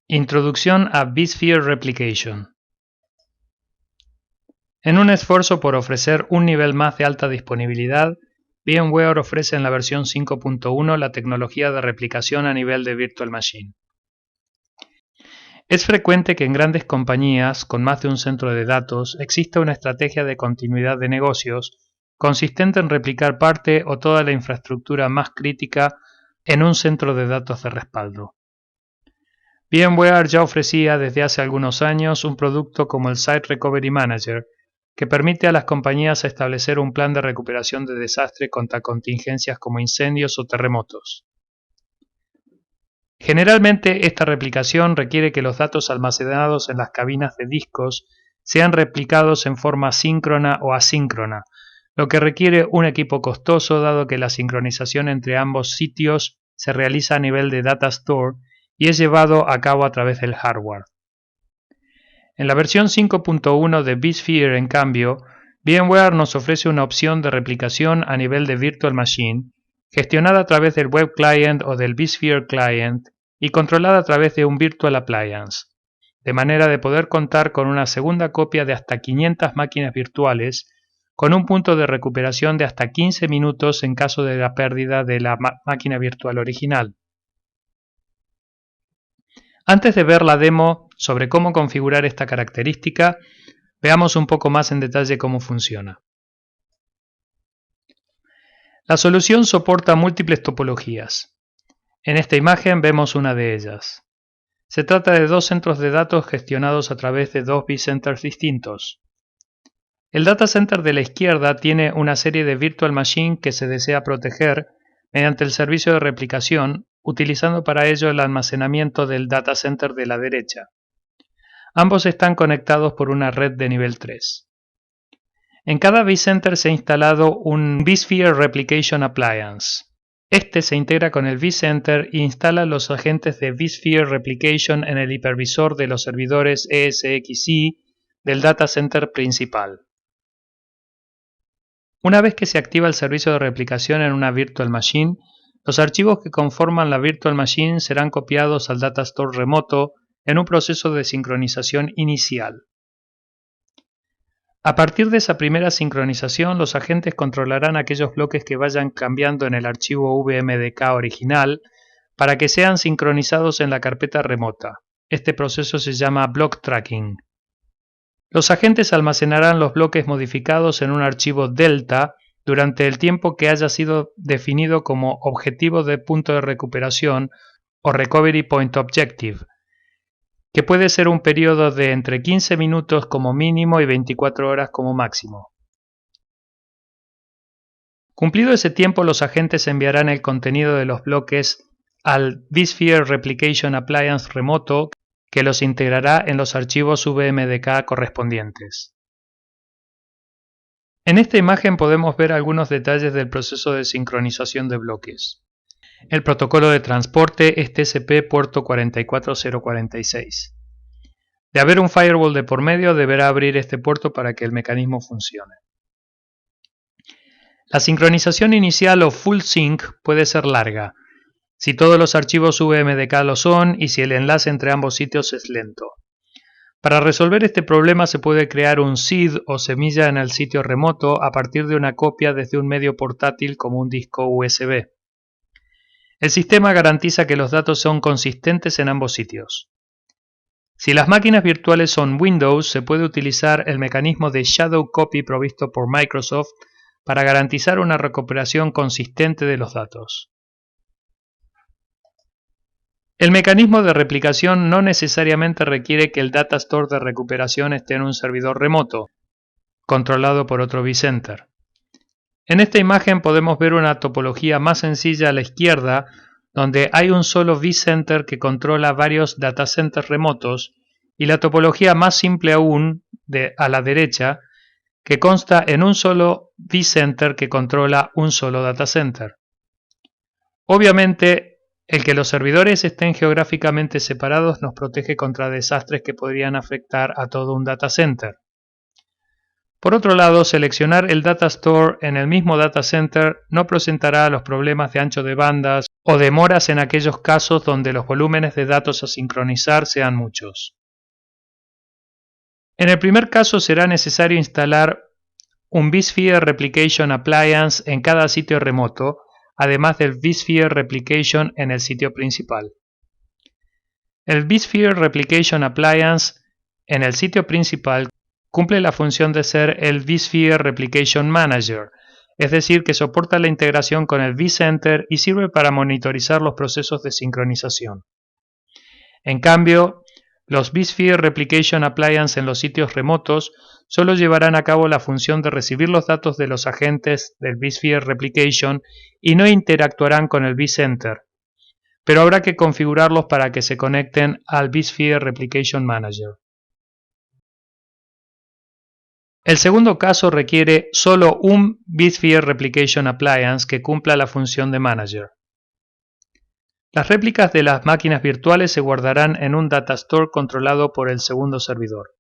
Introducción a vSphere Replication. En un esfuerzo por ofrecer un nivel más de alta disponibilidad, VMware ofrece en la versión 5.1 la tecnología de replicación a nivel de Virtual Machine. Es frecuente que en grandes compañías con más de un centro de datos exista una estrategia de continuidad de negocios consistente en replicar parte o toda la infraestructura más crítica en un centro de datos de respaldo. VMware ya ofrecía desde hace algunos años un producto como el Site Recovery Manager, que permite a las compañías establecer un plan de recuperación de desastre contra contingencias como incendios o terremotos. Generalmente esta replicación requiere que los datos almacenados en las cabinas de discos sean replicados en forma síncrona o asíncrona, lo que requiere un equipo costoso dado que la sincronización entre ambos sitios se realiza a nivel de data store y es llevado a cabo a través del hardware. En la versión 5.1 de vSphere, en cambio, VMware nos ofrece una opción de replicación a nivel de Virtual Machine, gestionada a través del Web Client o del vSphere Client y controlada a través de un Virtual Appliance, de manera de poder contar con una segunda copia de hasta 500 máquinas virtuales, con un punto de recuperación de hasta 15 minutos en caso de la pérdida de la máquina virtual original. Antes de ver la demo sobre cómo configurar esta característica, veamos un poco más en detalle cómo funciona. La solución soporta múltiples topologías. En esta imagen vemos una de ellas. Se trata de dos centros de datos gestionados a través de dos vCenters distintos. El data center de la izquierda tiene una serie de virtual machine que se desea proteger mediante el servicio de replicación, utilizando para ello el almacenamiento del data center de la derecha. Ambos están conectados por una red de nivel 3. En cada vCenter se ha instalado un vSphere Replication Appliance. Este se integra con el vCenter e instala los agentes de vSphere Replication en el hipervisor de los servidores ESXi del data center principal. Una vez que se activa el servicio de replicación en una Virtual Machine, los archivos que conforman la Virtual Machine serán copiados al Data Store remoto en un proceso de sincronización inicial. A partir de esa primera sincronización, los agentes controlarán aquellos bloques que vayan cambiando en el archivo VMDK original para que sean sincronizados en la carpeta remota. Este proceso se llama Block Tracking. Los agentes almacenarán los bloques modificados en un archivo Delta durante el tiempo que haya sido definido como objetivo de punto de recuperación o Recovery Point Objective, que puede ser un periodo de entre 15 minutos como mínimo y 24 horas como máximo. Cumplido ese tiempo, los agentes enviarán el contenido de los bloques al vSphere Replication Appliance remoto, que los integrará en los archivos VMDK correspondientes. En esta imagen podemos ver algunos detalles del proceso de sincronización de bloques. El protocolo de transporte es TCP puerto 44046. De haber un firewall de por medio, deberá abrir este puerto para que el mecanismo funcione. La sincronización inicial o full sync puede ser larga, si todos los archivos VMDK lo son y si el enlace entre ambos sitios es lento. Para resolver este problema se puede crear un seed o semilla en el sitio remoto a partir de una copia desde un medio portátil como un disco USB. El sistema garantiza que los datos son consistentes en ambos sitios. Si las máquinas virtuales son Windows, se puede utilizar el mecanismo de Shadow Copy provisto por Microsoft para garantizar una recuperación consistente de los datos. El mecanismo de replicación no necesariamente requiere que el data store de recuperación esté en un servidor remoto, controlado por otro vCenter. En esta imagen podemos ver una topología más sencilla a la izquierda, donde hay un solo vCenter que controla varios datacenters remotos, y la topología más simple aún, a la derecha, que consta en un solo vCenter que controla un solo datacenter. Obviamente, el que los servidores estén geográficamente separados nos protege contra desastres que podrían afectar a todo un data center. Por otro lado, seleccionar el data store en el mismo data center no presentará los problemas de ancho de bandas o demoras en aquellos casos donde los volúmenes de datos a sincronizar sean muchos. En el primer caso será necesario instalar un vSphere Replication Appliance en cada sitio remoto, además del vSphere Replication en el sitio principal. El vSphere Replication Appliance en el sitio principal cumple la función de ser el vSphere Replication Manager, es decir, que soporta la integración con el vCenter y sirve para monitorizar los procesos de sincronización. En cambio, los vSphere Replication Appliance en los sitios remotos solo llevarán a cabo la función de recibir los datos de los agentes del vSphere Replication y no interactuarán con el vCenter, pero habrá que configurarlos para que se conecten al vSphere Replication Manager. El segundo caso requiere solo un vSphere Replication Appliance que cumpla la función de Manager. Las réplicas de las máquinas virtuales se guardarán en un datastore controlado por el segundo servidor.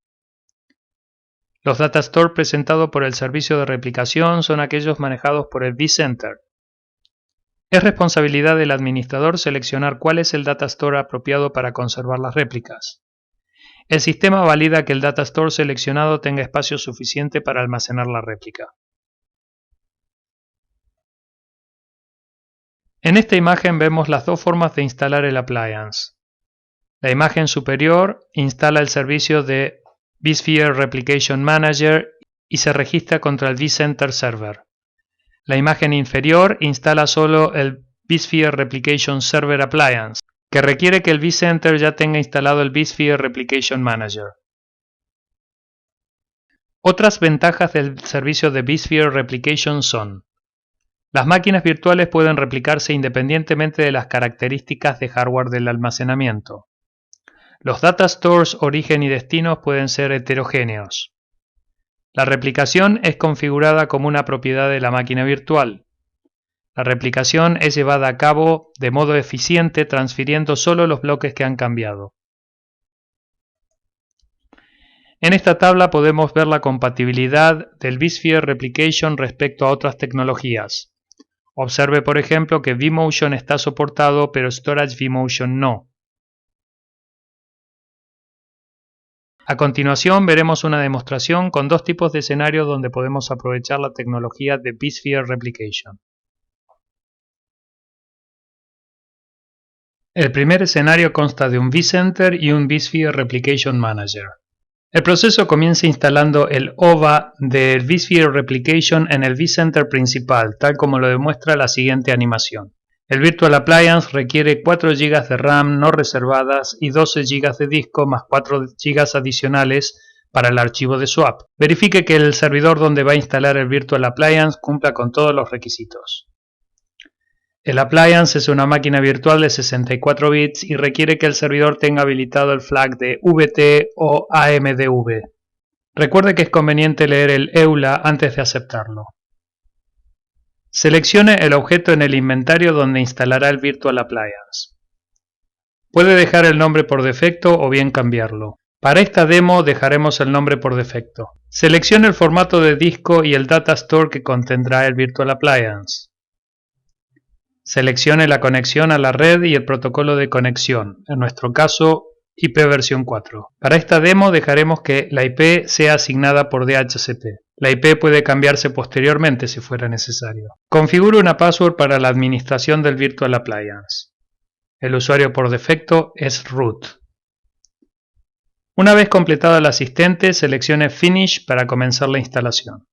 Los datastores presentados por el servicio de replicación son aquellos manejados por el vCenter. Es responsabilidad del administrador seleccionar cuál es el datastore apropiado para conservar las réplicas. El sistema valida que el datastore seleccionado tenga espacio suficiente para almacenar la réplica. En esta imagen vemos las dos formas de instalar el appliance. La imagen superior instala el servicio de vSphere Replication Manager y se registra contra el vCenter Server. La imagen inferior instala solo el vSphere Replication Server Appliance, que requiere que el vCenter ya tenga instalado el vSphere Replication Manager. Otras ventajas del servicio de vSphere Replication son: las máquinas virtuales pueden replicarse independientemente de las características de hardware del almacenamiento. Los datastores origen y destinos pueden ser heterogéneos. La replicación es configurada como una propiedad de la máquina virtual. La replicación es llevada a cabo de modo eficiente transfiriendo solo los bloques que han cambiado. En esta tabla podemos ver la compatibilidad del vSphere Replication respecto a otras tecnologías. Observe, por ejemplo, que vMotion está soportado, pero Storage vMotion no. A continuación veremos una demostración con dos tipos de escenarios donde podemos aprovechar la tecnología de vSphere Replication. El primer escenario consta de un vCenter y un vSphere Replication Manager. El proceso comienza instalando el OVA del vSphere Replication en el vCenter principal, tal como lo demuestra la siguiente animación. El Virtual Appliance requiere 4 GB de RAM no reservadas y 12 GB de disco más 4 GB adicionales para el archivo de swap. Verifique que el servidor donde va a instalar el Virtual Appliance cumpla con todos los requisitos. El Appliance es una máquina virtual de 64 bits y requiere que el servidor tenga habilitado el flag de VT o AMDV. Recuerde que es conveniente leer el EULA antes de aceptarlo. Seleccione el objeto en el inventario donde instalará el Virtual Appliance. Puede dejar el nombre por defecto o bien cambiarlo. Para esta demo dejaremos el nombre por defecto. Seleccione el formato de disco y el datastore que contendrá el Virtual Appliance. Seleccione la conexión a la red y el protocolo de conexión, en nuestro caso IP versión 4. Para esta demo dejaremos que la IP sea asignada por DHCP. La IP puede cambiarse posteriormente si fuera necesario. Configure una password para la administración del Virtual Appliance. El usuario por defecto es root. Una vez completado el asistente, seleccione Finish para comenzar la instalación.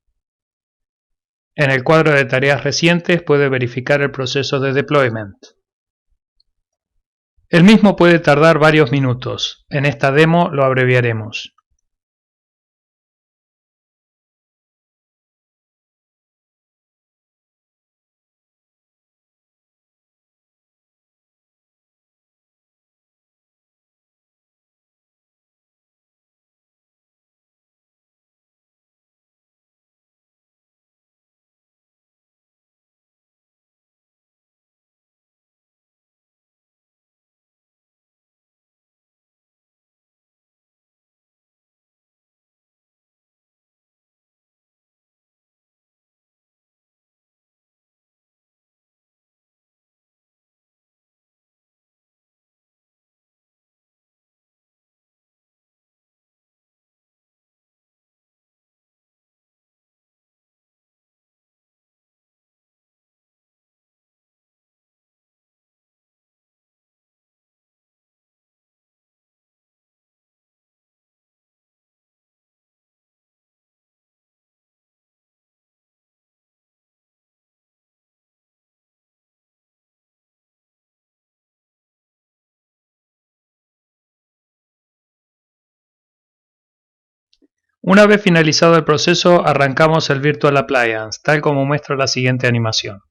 En el cuadro de tareas recientes puede verificar el proceso de deployment. El mismo puede tardar varios minutos. En esta demo lo abreviaremos. Una vez finalizado el proceso, arrancamos el Virtual Appliance, tal como muestra la siguiente animación.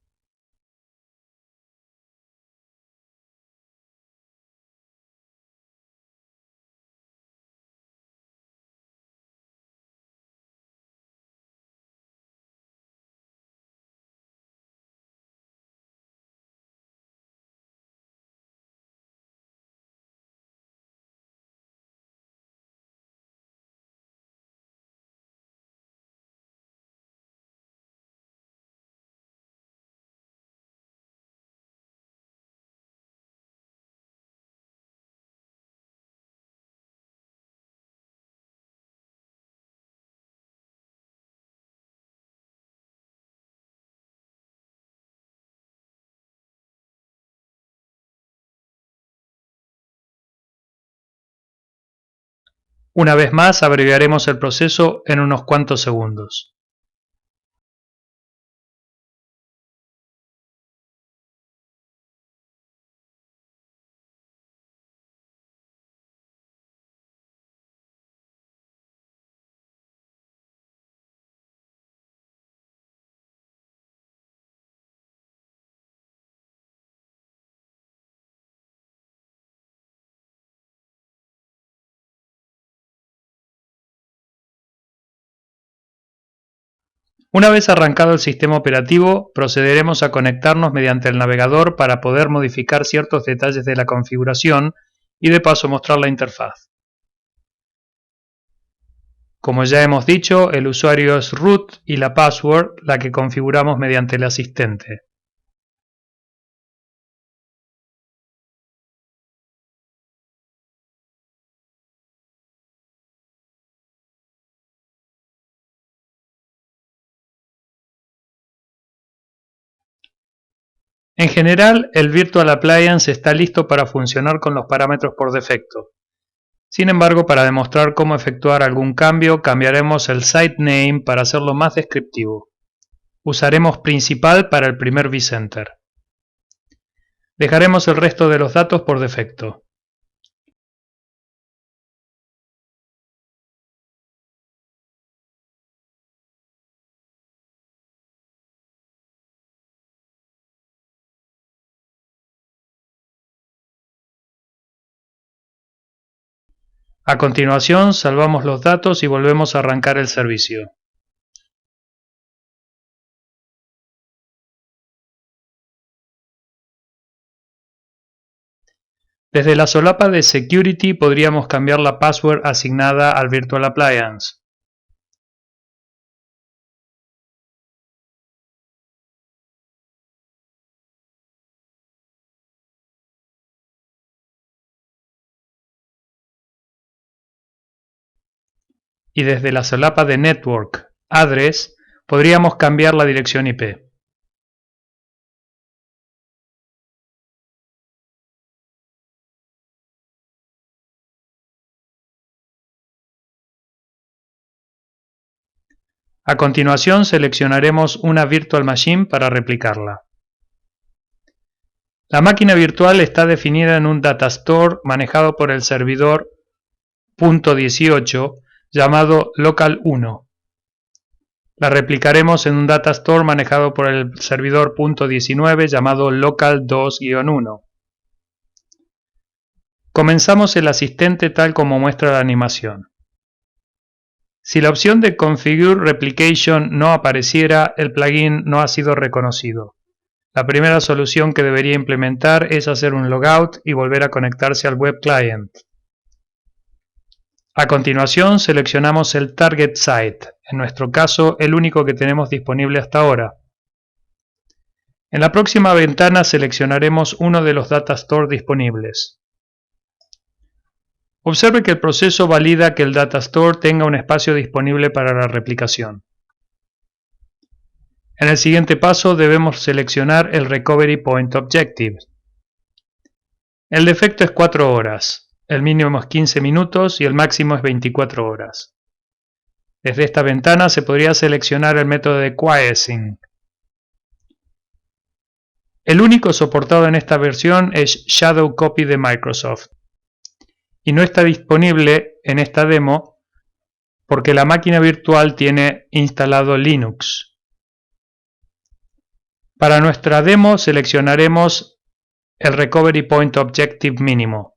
Una vez más, abreviaremos el proceso en unos cuantos segundos. Una vez arrancado el sistema operativo, procederemos a conectarnos mediante el navegador para poder modificar ciertos detalles de la configuración y de paso mostrar la interfaz. Como ya hemos dicho, el usuario es root y la password la que configuramos mediante el asistente. En general, el Virtual Appliance está listo para funcionar con los parámetros por defecto. Sin embargo, para demostrar cómo efectuar algún cambio, cambiaremos el site name para hacerlo más descriptivo. Usaremos principal para el primer vCenter. Dejaremos el resto de los datos por defecto. A continuación, salvamos los datos y volvemos a arrancar el servicio. Desde la solapa de Security podríamos cambiar la password asignada al Virtual Appliance. Y desde la solapa de Network Address podríamos cambiar la dirección IP. A continuación seleccionaremos una Virtual Machine para replicarla. La máquina virtual está definida en un Data Store manejado por el servidor .18 llamado Local1. La replicaremos en un Data Store manejado por el servidor .19 llamado Local2-1. Comenzamos el asistente tal como muestra la animación. Si la opción de Configure Replication no apareciera, el plugin no ha sido reconocido. La primera solución que debería implementar es hacer un logout y volver a conectarse al web client. A continuación seleccionamos el Target Site, en nuestro caso el único que tenemos disponible hasta ahora. En la próxima ventana seleccionaremos uno de los Data Store disponibles. Observe que el proceso valida que el Data Store tenga un espacio disponible para la replicación. En el siguiente paso debemos seleccionar el Recovery Point Objective. El defecto es 4 horas, el mínimo es 15 minutos y el máximo es 24 horas. Desde esta ventana se podría seleccionar el método de quiescing. El único soportado en esta versión es Shadow Copy de Microsoft y no está disponible en esta demo porque la máquina virtual tiene instalado Linux. Para nuestra demo seleccionaremos el Recovery Point Objective mínimo.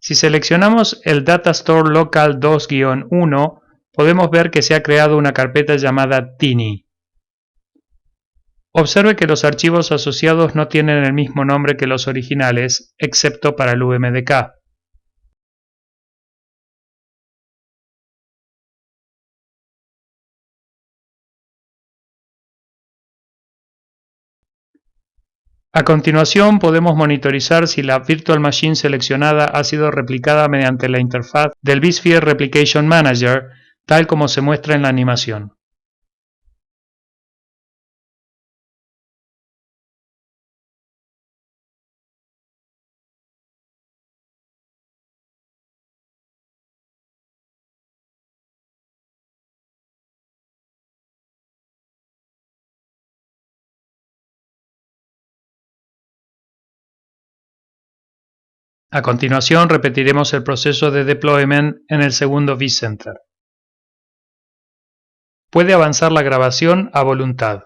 Si seleccionamos el Data Store Local 2-1, podemos ver que se ha creado una carpeta llamada Tiny. Observe que los archivos asociados no tienen el mismo nombre que los originales, excepto para el UMDK. A continuación podemos monitorizar si la Virtual Machine seleccionada ha sido replicada mediante la interfaz del vSphere Replication Manager, tal como se muestra en la animación. A continuación repetiremos el proceso de deployment en el segundo vCenter. Puede avanzar la grabación a voluntad.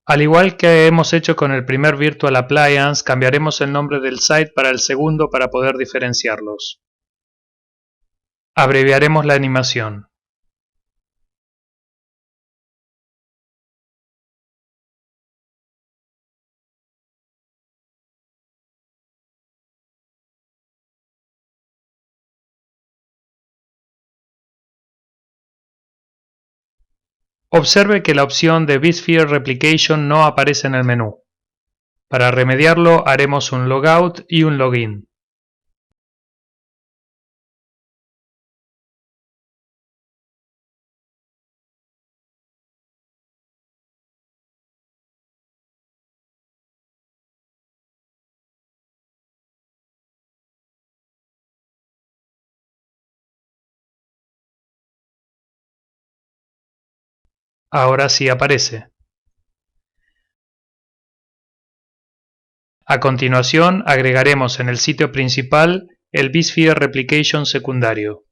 Al igual que hemos hecho con el primer Virtual Appliance, cambiaremos el nombre del site para el segundo para poder diferenciarlos. Abreviaremos la animación. Observe que la opción de vSphere Replication no aparece en el menú. Para remediarlo haremos un logout y un login. Ahora sí aparece. A continuación agregaremos en el sitio principal el vSphere Replication secundario.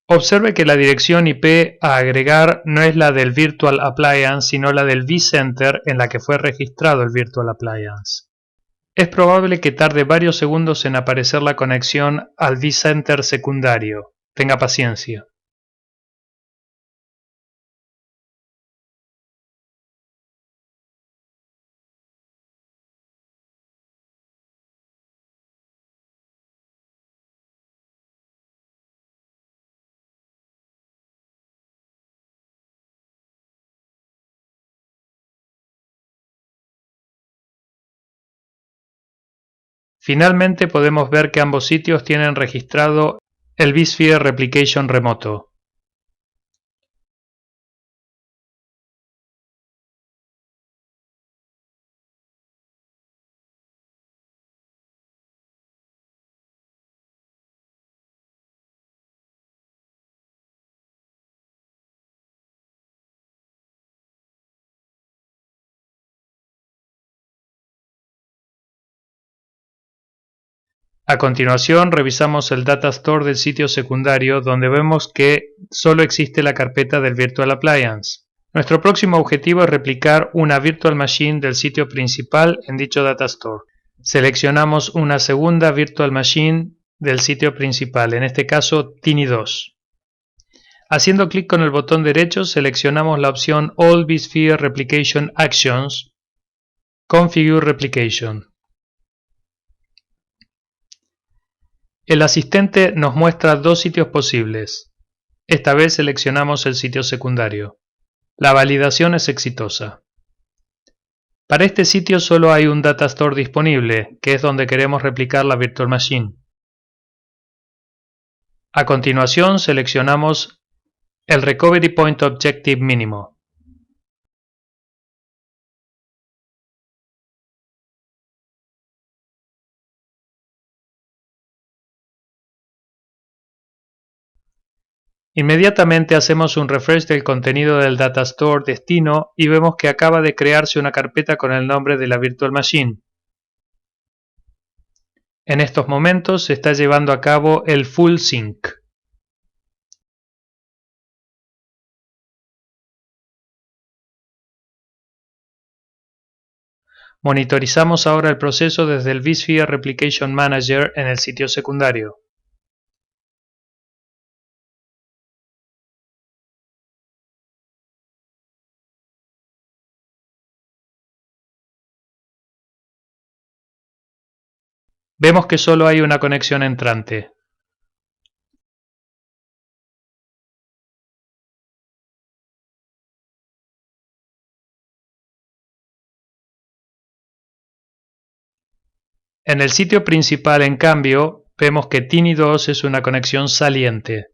Observe que la dirección IP a agregar no es la del Virtual Appliance, sino la del vCenter en la que fue registrado el Virtual Appliance. Es probable que tarde varios segundos en aparecer la conexión al vCenter secundario. Tenga paciencia. Finalmente podemos ver que ambos sitios tienen registrado el vSphere Replication remoto. A continuación revisamos el Data Store del sitio secundario, donde vemos que solo existe la carpeta del Virtual Appliance. Nuestro próximo objetivo es replicar una Virtual Machine del sitio principal en dicho Data Store. Seleccionamos una segunda Virtual Machine del sitio principal, en este caso Tiny2. Haciendo clic con el botón derecho seleccionamos la opción All vSphere Replication Actions, Configure Replication. El asistente nos muestra dos sitios posibles. Esta vez seleccionamos el sitio secundario. La validación es exitosa. Para este sitio solo hay un Data Store disponible, que es donde queremos replicar la Virtual Machine. A continuación seleccionamos el Recovery Point Objective mínimo. Inmediatamente hacemos un refresh del contenido del Data Store destino y vemos que acaba de crearse una carpeta con el nombre de la Virtual Machine. En estos momentos se está llevando a cabo el Full Sync. Monitorizamos ahora el proceso desde el vSphere Replication Manager en el sitio secundario. Vemos que solo hay una conexión entrante. En el sitio principal, en cambio, vemos que Tiny2 es una conexión saliente.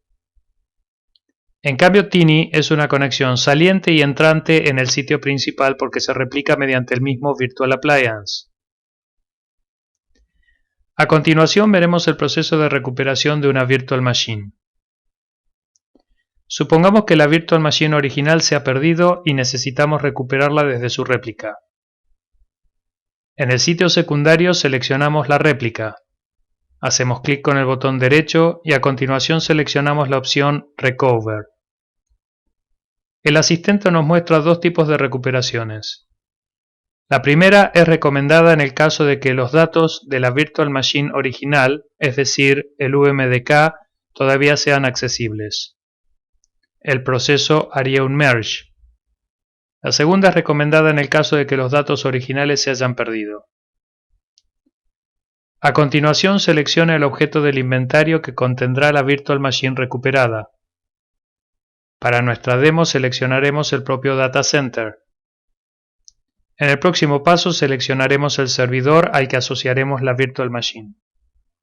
En cambio, Tiny es una conexión saliente y entrante en el sitio principal porque se replica mediante el mismo Virtual Appliance. A continuación veremos el proceso de recuperación de una Virtual Machine. Supongamos que la Virtual Machine original se ha perdido y necesitamos recuperarla desde su réplica. En el sitio secundario seleccionamos la réplica. Hacemos clic con el botón derecho y a continuación seleccionamos la opción Recover. El asistente nos muestra dos tipos de recuperaciones. La primera es recomendada en el caso de que los datos de la Virtual Machine original, es decir, el UMDK, todavía sean accesibles. El proceso haría un merge. La segunda es recomendada en el caso de que los datos originales se hayan perdido. A continuación seleccione el objeto del inventario que contendrá la Virtual Machine recuperada. Para nuestra demo seleccionaremos el propio Data Center. En el próximo paso seleccionaremos el servidor al que asociaremos la Virtual Machine.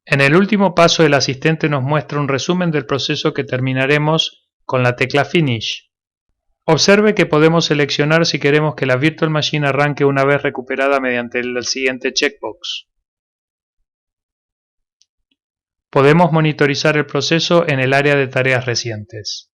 En el último paso el asistente nos muestra un resumen del proceso que terminaremos con la tecla Finish. Observe que podemos seleccionar si queremos que la Virtual Machine arranque una vez recuperada mediante el siguiente checkbox. Podemos monitorizar el proceso en el área de tareas recientes.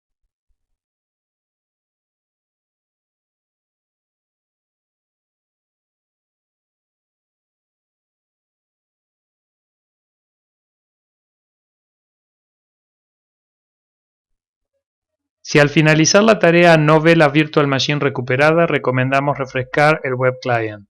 Si al finalizar la tarea no ve la Virtual Machine recuperada, recomendamos refrescar el Web Client.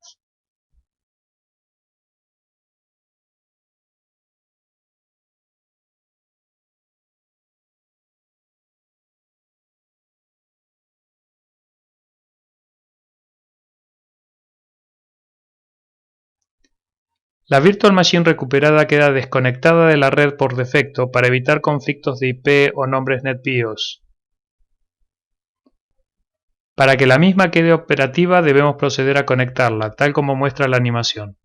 La Virtual Machine recuperada queda desconectada de la red por defecto para evitar conflictos de IP o nombres NetBIOS. Para que la misma quede operativa debemos proceder a conectarla, tal como muestra la animación.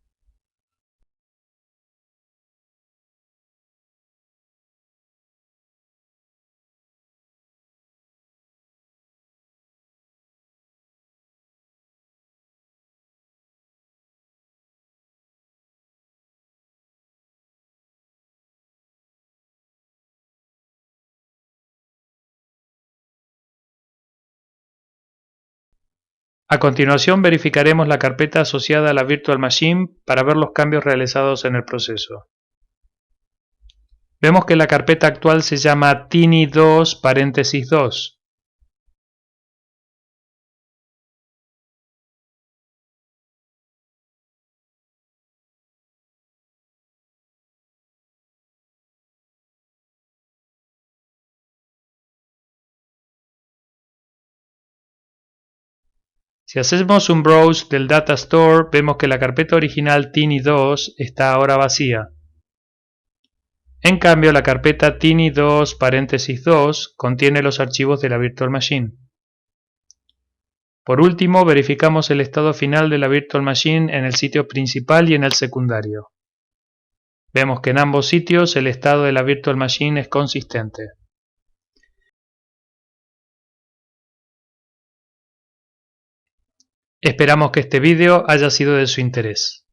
A continuación verificaremos la carpeta asociada a la Virtual Machine para ver los cambios realizados en el proceso. Vemos que la carpeta actual se llama Tiny2 paréntesis 2. Si hacemos un browse del Data Store, vemos que la carpeta original Tiny2 está ahora vacía. En cambio, la carpeta Tiny2 paréntesis 2 contiene los archivos de la Virtual Machine. Por último, verificamos el estado final de la Virtual Machine en el sitio principal y en el secundario. Vemos que en ambos sitios el estado de la Virtual Machine es consistente. Esperamos que este vídeo haya sido de su interés.